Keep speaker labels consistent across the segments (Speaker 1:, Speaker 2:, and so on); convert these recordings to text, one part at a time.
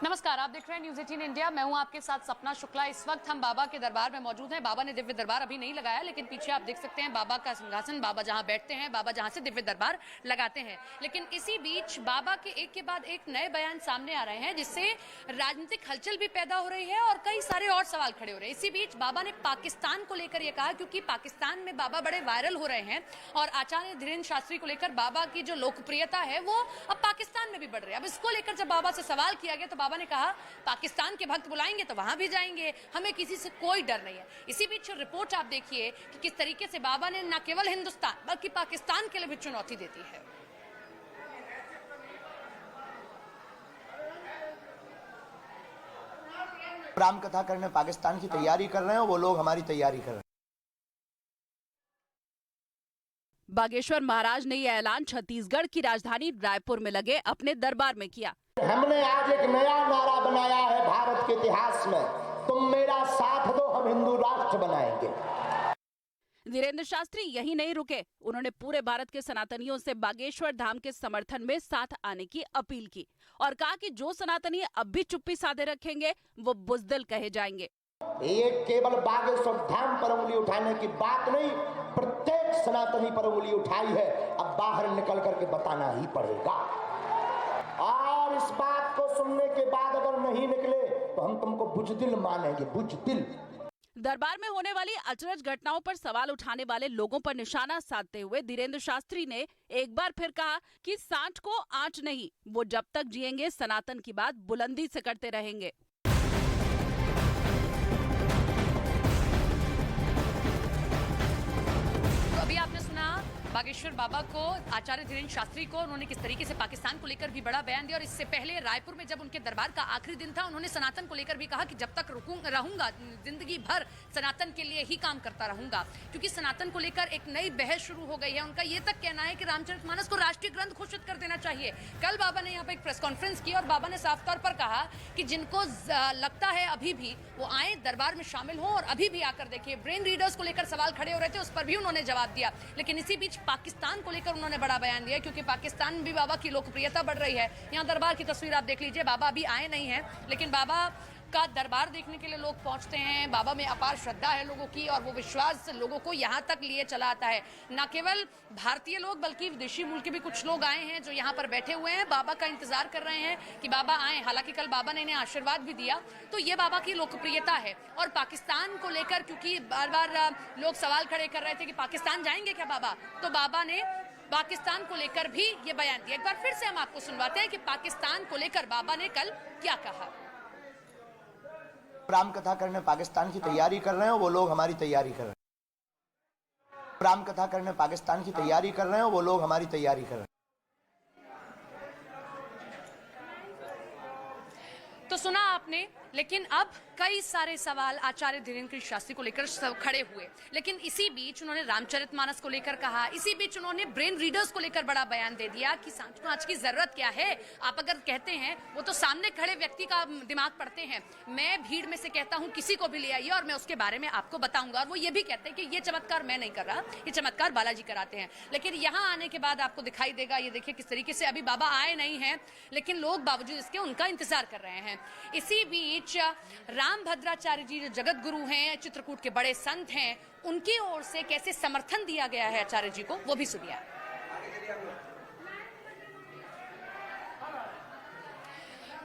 Speaker 1: नमस्कार, आप देख रहे हैं न्यूज 18 इंडिया। मैं हूं आपके साथ सपना शुक्ला। इस वक्त हम बाबा के दरबार में मौजूद हैं। बाबा ने दिव्य दरबार अभी नहीं लगाया, लेकिन पीछे आप देख सकते हैं बाबा का सिंहासन, बाबा जहां बैठते हैं, बाबा जहां से दिव्य दरबार लगाते हैं। लेकिन इसी बीच बाबा के एक के बाद एक नए बयान सामने आ रहे हैं, जिससे राजनीतिक हलचल भी पैदा हो रही है और कई सारे और सवाल खड़े हो रहे हैं। इसी बीच बाबा ने पाकिस्तान को लेकर यह कहा, क्योंकि पाकिस्तान में बाबा बड़े वायरल हो रहे हैं और आचार्य धीरेन्द्र शास्त्री को लेकर बाबा की जो लोकप्रियता है वो अब पाकिस्तान में भी बढ़ रही है। अब इसको लेकर जब बाबा से सवाल किया गया तो बाबा ने कहा, पाकिस्तान के भक्त बुलाएंगे तो वहां भी जाएंगे, हमें किसी से कोई डर नहीं है। इसी बीच रिपोर्ट आप देखिए कि किस तरीके से बाबा ने न केवल हिंदुस्तान बल्कि पाकिस्तान के लिए भी चुनौती देती है।
Speaker 2: राम कथा करने पाकिस्तान की तैयारी कर रहे हैं, वो लोग हमारी तैयारी कर रहे हैं।
Speaker 3: बागेश्वर महाराज ने यह ऐलान छत्तीसगढ़ की राजधानी रायपुर में लगे अपने दरबार में किया।
Speaker 4: हमने आज एक नया नारा बनाया है भारत के इतिहास में, तुम मेरा साथ दो, हम हिंदू राष्ट्र बनाएंगे।
Speaker 3: धीरेन्द्र शास्त्री यही नहीं रुके, उन्होंने पूरे भारत के सनातनियों से बागेश्वर धाम के समर्थन में साथ आने की अपील की और कहा कि जो सनातनी अब भी चुप्पी साधे रखेंगे वो बुजदिल कहे जाएंगे।
Speaker 4: ये केवल बागेश्वर धाम पर उंगली उठाने की बात नहीं, प्रत्येक सनातनी पर उंगली उठाई है। अब बाहर निकल करके बताना ही पड़ेगा और इस बात को सुनने के बाद अगर नहीं निकले तो हम तुमको बुजदिल मानेंगे, बुजदिल।
Speaker 3: दरबार में होने वाली अचरज घटनाओं पर सवाल उठाने वाले लोगों पर निशाना साधते हुए धीरेन्द्र शास्त्री ने एक बार फिर कहा कि सांड को आंच नहीं, वो जब तक जिएंगे सनातन की बात बुलंदी से करते रहेंगे।
Speaker 1: तो अभी आपने सुना बागेश्वर बाबा को, आचार्य धीरेन्द्र शास्त्री को, उन्होंने किस तरीके से पाकिस्तान को लेकर भी बड़ा बयान दिया। और इससे पहले रायपुर में जब उनके दरबार का आखिरी दिन था, उन्होंने सनातन को लेकर भी कहा कि जब तक रहूंगा जिंदगी भर सनातन के लिए ही काम करता रहूंगा, क्योंकि सनातन को लेकर एक नई बहस शुरू हो गई है। उनका ये तक कहना है कि रामचरितमानस को राष्ट्रीय ग्रंथ घोषित कर देना चाहिए। कल बाबा ने यहाँ पे एक प्रेस कॉन्फ्रेंस की और बाबा ने साफ तौर पर कहा कि जिनको लगता है अभी भी वो आए, दरबार में शामिल हो और अभी भी आकर देखिए। ब्रेन रीडर्स को लेकर सवाल खड़े हो रहे थे, उस पर भी उन्होंने जवाब दिया। लेकिन इसी बीच पाकिस्तान को लेकर उन्होंने बड़ा बयान दिया, क्योंकि पाकिस्तान में भी बाबा की लोकप्रियता बढ़ रही है। यहाँ दरबार की तस्वीर आप देख लीजिए, बाबा अभी आए नहीं हैं, लेकिन बाबा का दरबार देखने के लिए लोग पहुंचते हैं। बाबा में अपार श्रद्धा है लोगों की और वो विश्वास लोगों को यहाँ तक लिए चला आता है। न केवल भारतीय लोग बल्कि विदेशी मुल्क के भी कुछ लोग आए हैं जो यहाँ पर बैठे हुए हैं, बाबा का इंतजार कर रहे हैं कि बाबा आए। हालांकि कल बाबा ने इन्हें आशीर्वाद भी दिया, तो ये बाबा की लोकप्रियता है। और पाकिस्तान को लेकर क्योंकि बार बार लोग सवाल खड़े कर रहे थे कि पाकिस्तान जाएंगे क्या बाबा, तो बाबा ने पाकिस्तान को लेकर भी ये बयान दिया। एक बार फिर से हम आपको सुनवाते हैं कि पाकिस्तान को लेकर बाबा ने कल क्या कहा।
Speaker 2: राम कथा करने पाकिस्तान की तैयारी कर रहे हैं, वो लोग हमारी तैयारी कर रहे हैं। राम कथा करने पाकिस्तान की तैयारी कर रहे हैं, वो लोग हमारी तैयारी कर रहे हैं।
Speaker 1: तो सुना आपने, लेकिन अब कई सारे सवाल आचार्य धीरेन्द्र शास्त्री को लेकर खड़े हुए। लेकिन इसी बीच उन्होंने रामचरितमानस को लेकर कहा, इसी बीच उन्होंने ब्रेन रीडर्स को लेकर बड़ा बयान दे दिया कि सांड को आंच की जरूरत क्या है। आप अगर कहते हैं, वो तो सामने खड़े व्यक्ति का दिमाग पढ़ते हैं। मैं भीड़ में से कहता हूं किसी को भी ले आइए और मैं उसके बारे में आपको बताऊंगा। और वो ये भी कहते हैं कि ये चमत्कार मैं नहीं कर रहा, ये चमत्कार बालाजी कराते हैं। लेकिन यहाँ आने के बाद आपको दिखाई देगा, ये देखिए किस तरीके से अभी बाबा आए नहीं हैं, लेकिन लोग बावजूद इसके उनका इंतजार कर रहे हैं। इसी बीच रामभद्राचार्य जी जो जगत गुरु हैं, चित्रकूट के बड़े संत हैं, उनकी ओर से कैसे समर्थन दिया गया है आचार्य जी को, वो भी सुनिए।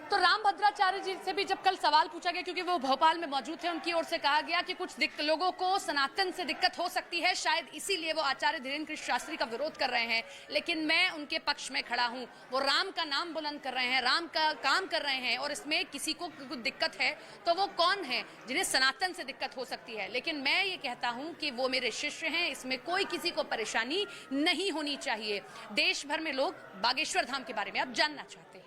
Speaker 1: तो रामभद्राचार्य जी से भी जब कल सवाल पूछा गया, क्योंकि वो भोपाल में मौजूद थे, उनकी ओर से कहा गया कि कुछ लोगों को सनातन से दिक्कत हो सकती है, शायद इसीलिए वो आचार्य धीरेन्द्र शास्त्री का विरोध कर रहे हैं। लेकिन मैं उनके पक्ष में खड़ा हूं। वो राम का नाम बुलंद कर रहे हैं, राम का काम कर रहे हैं, और इसमें किसी को कुछ दिक्कत है तो वो कौन है जिन्हें सनातन से दिक्कत हो सकती है। लेकिन मैं ये कहता हूं कि वो मेरे शिष्य हैं, इसमें कोई किसी को परेशानी नहीं होनी चाहिए। देश भर में लोग बागेश्वर धाम के बारे में अब जानना चाहते हैं।